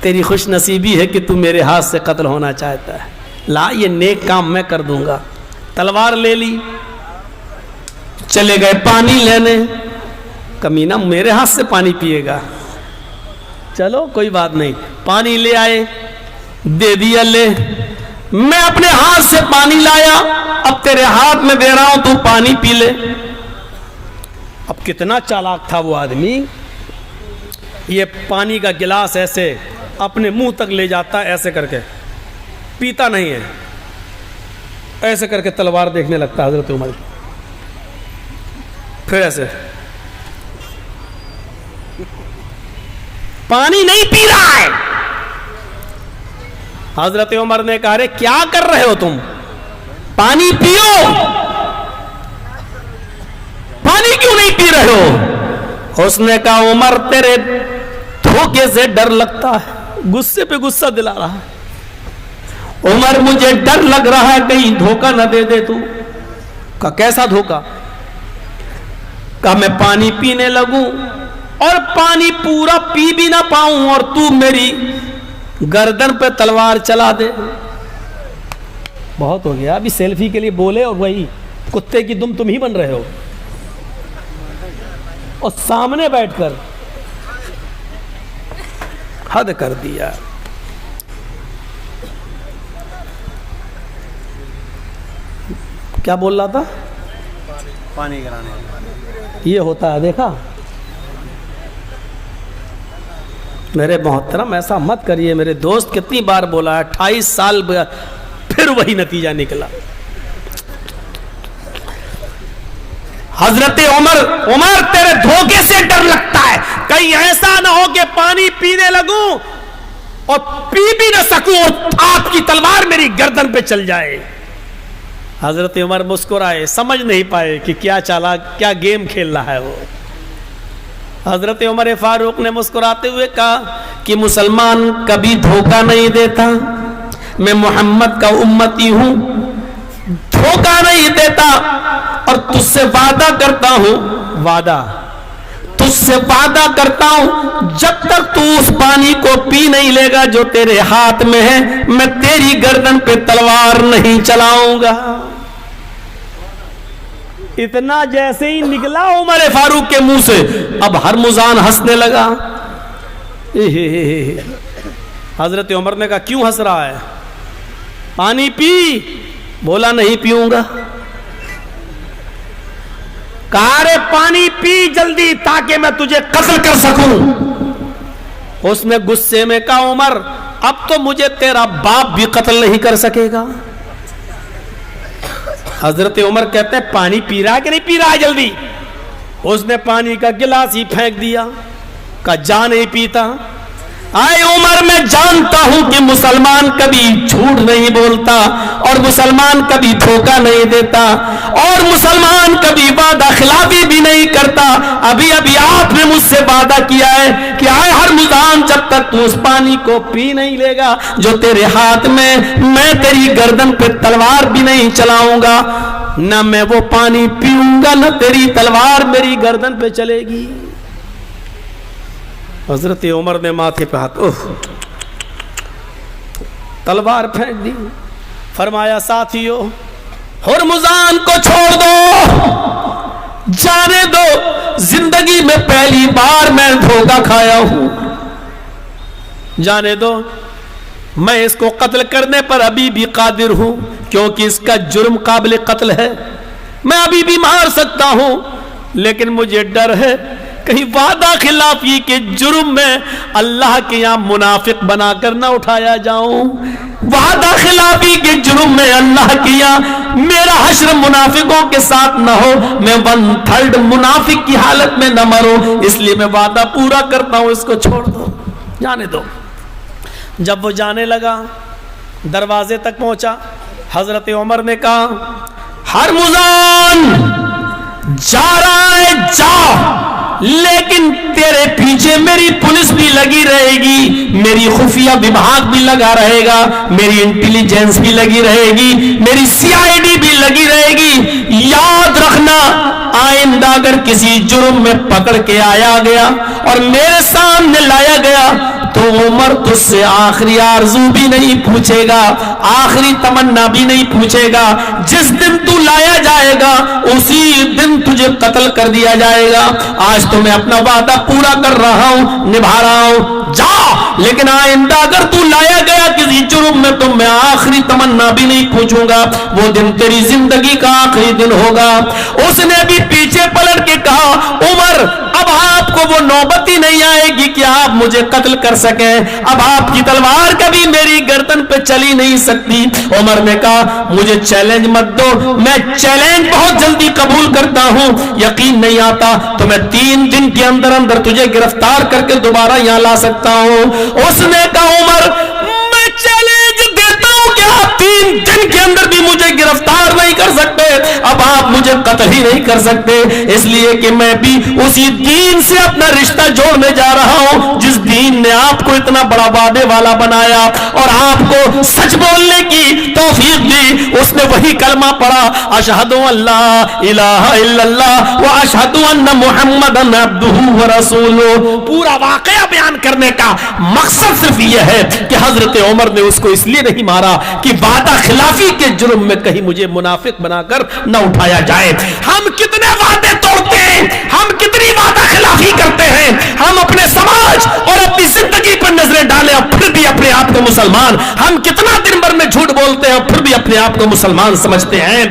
تیری خوش نصیبی ہے کہ تو میرے ہاتھ سے قتل ہونا چاہتا ہے، لا یہ نیک کام میں کر دوں گا۔ تلوار لے لی، چلے گئے پانی لینے، کمینہ میرے ہاتھ سے پانی پیے گا، چلو کوئی بات نہیں، پانی لے آئے، دے دیا، لے، میں اپنے ہاتھ سے پانی لایا، اب تیرے ہاتھ میں دے رہا ہوں، تو پانی پی لے۔ اب کتنا چالاک تھا وہ آدمی، یہ پانی کا گلاس ایسے اپنے منہ تک لے جاتا ہے، ایسے کر کے، پیتا نہیں ہے، ایسے کر کے تلوار دیکھنے لگتا حضرت عمر، پھر ایسے، پانی نہیں پی رہا ہے۔ حضرت عمر نے کہا، رے کیا کر رہے ہو تم، پانی پیو، پانی کیوں نہیں پی رہے ہو؟ اس نے کہا، عمر تیرے دھوکے سے ڈر لگتا ہے، غصے پہ غصہ دلا رہا ہے، عمر مجھے ڈر لگ رہا ہے کہیں دھوکہ نہ دے دے تو۔ کہا کیسا دھوکہ؟ کہا میں پانی پینے لگوں اور پانی پورا پی بھی نہ پاؤں اور تو میری گردن پہ تلوار چلا دے۔ بہت ہو گیا، ابھی سیلفی کے لیے بولے اور وہی کتے کی دم تم ہی بن رہے ہو، اور سامنے بیٹھ کر حد کر دیا۔ کیا بول رہا تھا؟ پانی کرانے، یہ ہوتا ہے، دیکھا میرے محترم، ایسا مت کریے۔ میرے دوست کتنی بار بولا ہے، 28 سال پھر وہی نتیجہ نکلا۔ حضرت عمر تیرے دھوکے سے ڈر لگتا ہے، کہیں ایسا نہ ہو کہ پانی پینے لگوں اور پی بھی نہ سکوں اور آپ کی تلوار میری گردن پہ چل جائے۔ حضرت عمر مسکرائے، سمجھ نہیں پائے کہ کیا چالا، کیا گیم کھیل رہا ہے وہ۔ حضرت عمر فاروق نے مسکراتے ہوئے کہا کہ مسلمان کبھی دھوکہ نہیں دیتا، میں محمد کا امتی ہوں، دھوکہ نہیں دیتا، اور تجھ سے وعدہ کرتا ہوں، تجھ سے وعدہ کرتا ہوں، جب تک تو اس پانی کو پی نہیں لے گا جو تیرے ہاتھ میں ہے، میں تیری گردن پہ تلوار نہیں چلاؤں گا۔ اتنا جیسے ہی نکلا عمر فاروق کے منہ سے، اب ہرمزان ہنسنے لگا۔ حضرت عمر نے کہا کیوں ہنس رہا ہے، پانی پی؟ بولا نہیں پیوں گا۔ کہا رے پانی پی جلدی تاکہ میں تجھے قتل کر سکوں۔ اس نے غصے میں کہا، عمر اب تو مجھے تیرا باپ بھی قتل نہیں کر سکے گا۔ حضرت عمر کہتے ہیں پانی پی رہا ہے کہ نہیں پی رہا ہے جلدی؟ اس نے پانی کا گلاس ہی پھینک دیا، کہا جا نہیں پیتا۔ آئے عمر میں جانتا ہوں کہ مسلمان کبھی جھوٹ نہیں بولتا، اور مسلمان کبھی دھوکہ نہیں دیتا، اور مسلمان کبھی وعدہ خلافی بھی نہیں کرتا۔ ابھی آپ نے مجھ سے وعدہ کیا ہے کہ آئے ہرمزان جب تک تو اس پانی کو پی نہیں لے گا جو تیرے ہاتھ میں تیری گردن پہ تلوار بھی نہیں چلاؤں گا، نہ میں وہ پانی پیوں گا، نہ تیری تلوار میری گردن پہ چلے گی۔ حضرت عمر نے ماتھے پہ ہاتھ، تلوار پھینک دی، فرمایا ساتھیو ہرمزان کو چھوڑ دو، جانے دو، زندگی میں پہلی بار میں دھوکہ کھایا ہوں، جانے دو، میں اس کو قتل کرنے پر ابھی بھی قادر ہوں، کیونکہ اس کا جرم قابل قتل ہے، میں ابھی بھی مار سکتا ہوں، لیکن مجھے ڈر ہے کہیں وعدہ خلافی کے جرم میں اللہ کے یہاں منافق بنا کر نہ اٹھایا جاؤں، وعدہ خلافی کے جرم میں اللہ کے یہاں میرا حشر منافقوں کے ساتھ نہ ہو، میں 1/3 منافق کی حالت میں نہ مروں، اس لیے میں وعدہ پورا کرتا ہوں، اس کو چھوڑ دو، جانے دو۔ جب وہ جانے لگا، دروازے تک پہنچا، حضرت عمر نے کہا ہرمزان جا رہا ہے جا، لیکن تیرے پیچھے میری پولیس بھی لگی رہے گی، میری خفیہ وبھاگ بھی لگا رہے گا، میری انٹیلیجنس بھی لگی رہے گی، میری CID بھی لگی رہے گی۔ یاد رکھنا آئندہ اگر کسی جرم میں پکڑ کے آیا گیا اور میرے سامنے لایا گیا تو عمر تجھ سے آخری آرزو بھی نہیں پوچھے گا, آخری تمنا بھی نہیں پوچھے گا. جس دن تو لایا جائے گا اسی دن تجھے قتل کر دیا جائے گا. آج تو میں اپنا وعدہ پورا کر رہا ہوں, نبھا رہا ہوں, جا. لیکن آئندہ اگر تو لایا گیا کسی جرم میں تو میں آخری تمنا بھی نہیں پوچھوں گا. وہ دن تیری زندگی کا آخری دن ہوگا. اس نے بھی پیچھے پلٹ کے کہا, عمر اب آپ کو وہ نوبت ہی نہیں آئے گی کہ آپ مجھے قتل کر سکیں. اب آپ کی تلوار کبھی میری گردن پہ چلی نہیں سکتی. عمر نے کہا مجھے چیلنج مت دو, میں چیلنج بہت جلدی قبول کرتا ہوں. یقین نہیں آتا تو میں 3 دن کے اندر اندر تجھے گرفتار کر کے دوبارہ یہاں لا سکتا ہوں. اس نے کہا عمر میں چیلنج دیتا ہوں کہ آپ 3 دن کے اندر بھی مجھے گرفتار نہیں کر سکتے. اب آپ مجھے قتل ہی نہیں کر سکتے, اس لیے کہ میں بھی اسی دین سے اپنا رشتہ جوڑنے جا رہا ہوں جس دین نے آپ کو اتنا بڑا وعدے والا بنایا اور آپ کو سچ بولنے کی توفیق دی. اس نے وہی کلمہ پڑھا, اشہد ان لا الہ الا اللہ و اشہد ان محمدن عبدہ و رسولہ. پورا واقعہ بیان کرنے کا مقصد صرف یہ ہے کہ حضرت عمر نے اس کو اس لیے نہیں مارا کہ وعدہ خلافی کے جرم میں کہیں مجھے منافق بنا کر نہ اٹھایا جائے. ہم کتنے وعدے توڑتے ہیں, ہم کتنی وعدہ خلافی کرتے ہیں, ہم اپنے سماج اور اپنی زندگی پر نظریں ڈالیں اور پھر بھی اپنے آپ کو مسلمان, ہم کتنا دن بھر میں جھوٹ بولتے ہیں اور پھر بھی اپنے آپ کو مسلمان سمجھتے ہیں.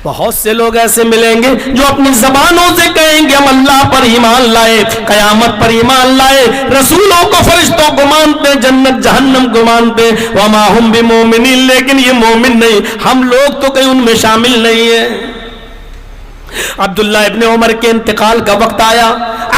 بہت سے لوگ ایسے ملیں گے جو اپنی زبانوں سے کہیں گے ہم اللہ پر ایمان لائے, قیامت پر ایمان لائے, رسولوں کو فرشتوں کو مانتے, جنت جہنم کو مانتے, وما ہم بمومنین, لیکن یہ مومن نہیں. ہم لوگ تو کہیں ان میں شامل نہیں ہیں. عبداللہ ابن عمر کے انتقال کا وقت آیا,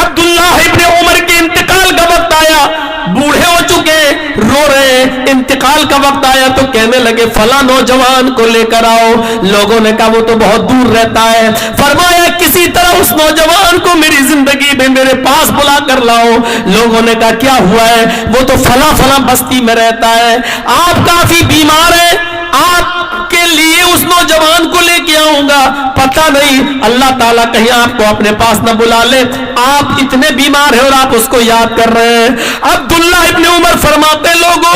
عبداللہ ابن عمر کے انتقال کا وقت آیا, بوڑھے ہو چکے, رو رہے, انتقال کا وقت آیا تو کہنے لگے فلاں نوجوان کو لے کر آؤ. لوگوں نے کہا وہ تو بہت دور رہتا ہے. فرمایا کسی طرح اس نوجوان کو میری زندگی میں میرے پاس بلا کر لاؤ. لوگوں نے کہا کیا ہوا ہے؟ وہ تو فلاں فلاں بستی میں رہتا ہے, آپ کافی بیمار ہیں, آپ کے لیے اس نوجوان کو لے کے آؤں گا. پتہ نہیں اللہ تعالیٰ کہیں آپ کو اپنے پاس نہ بلا لے, آپ اتنے بیمار ہیں اور آپ اس کو یاد کر رہے ہیں. عبداللہ ابن عمر فرماتے لوگوں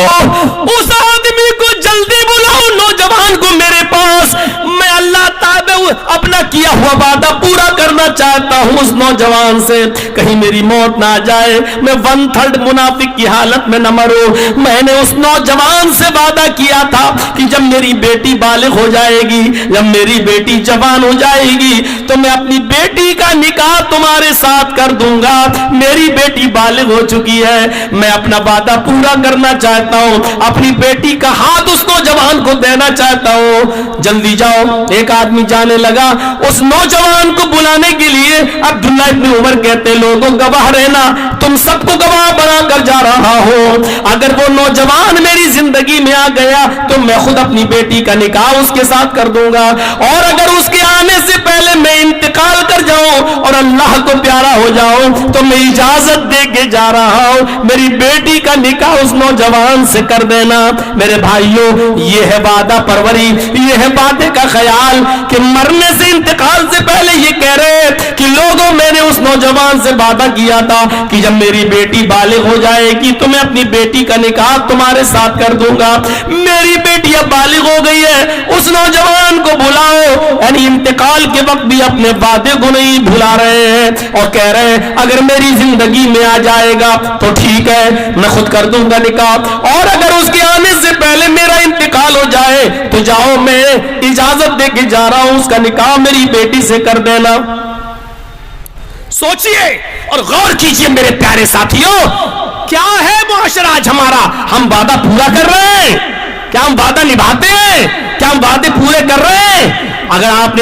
اس آدمی کو جلدی بلاؤ, نوجوان کو میرے پاس, میں اللہ تعالیٰ اپنا کیا ہوا وعدہ پورا کرنا چاہتا ہوں اس نوجوان سے, کہیں میری موت نہ آ جائے, میں 1/3 منافق کی حالت میں نہ مروں. میں نے اس نوجوان سے وعدہ کیا تھا کہ جب میری بیٹی بالغ ہو جائے گی, جب میری بیٹی جوان ہو جائے گی تو میں اپنی بیٹی کا نکاح تمہارے ساتھ کر دوں گا. میری بیٹی بالغ ہو چکی ہے, میں اپنا وعدہ پورا کرنا چاہتا ہوں, اپنی بیٹی کا ہاتھ اس نوجوان کو دینا چاہتا ہوں. جلدی جاؤ. ایک آدمی جانے لگا اس نوجوان کو بلانے کے لیے. عبداللہ ابن عمر کہتے لوگوں گواہ رہنا, تم سب کو گواہ بنا کر جا رہا ہوں, اگر وہ نوجوان میری زندگی میں آ گیا تو میں خود اپنی بیٹی کا نکاح اس کے ساتھ کر دوں گا, اور اگر اس کے آنے سے پہلے میں انتقال کر جاؤں اور اللہ کو پیارا ہو جاؤں تو میں اجازت دے کے جا رہا ہوں, میری بیٹی کا نکاح اس نوجوان سے کر دینا. میرے بھائیوں یہ ہے وعدہ پروری, یہ ہے وعدے کا خیال کہ مرنے سے, انتقال سے پہلے یہ کہہ رہے کہ لوگوں میں نے اس نوجوان سے وعدہ کیا تھا کہ جب میری بیٹی بالغ ہو جائے گی تو میں اپنی بیٹی کا نکاح تمہارے ساتھ کر دوں گا. میری بیٹی اب بالغ ہو گئی ہے, اس نوجوان کو بلاؤ. یعنی انتقال کے وقت بھی اپنے وعدے کو نہیں بھلا رہے ہیں اور کہہ رہے ہیں اگر میری زندگی میں آ جائے گا تو ٹھیک ہے, میں خود کر دوں گا نکاح, اور اگر اس کے آنے سے پہلے میرا انتقال ہو جائے تو جاؤ, میں اجازت دے کے جا رہا ہوں, اس کا نکاح میری بیٹی سے کر دینا. سوچئے اور غور کیجئے میرے پیارے ساتھیوں, کیا ہے معاشرہ آج ہمارا؟ ہم وعدہ پورا کر رہے ہیں؟ کیا ہم وعدہ نبھاتے ہیں؟ کیا ہم وعدے پورے کر رہے ہیں؟ اگر آپ نے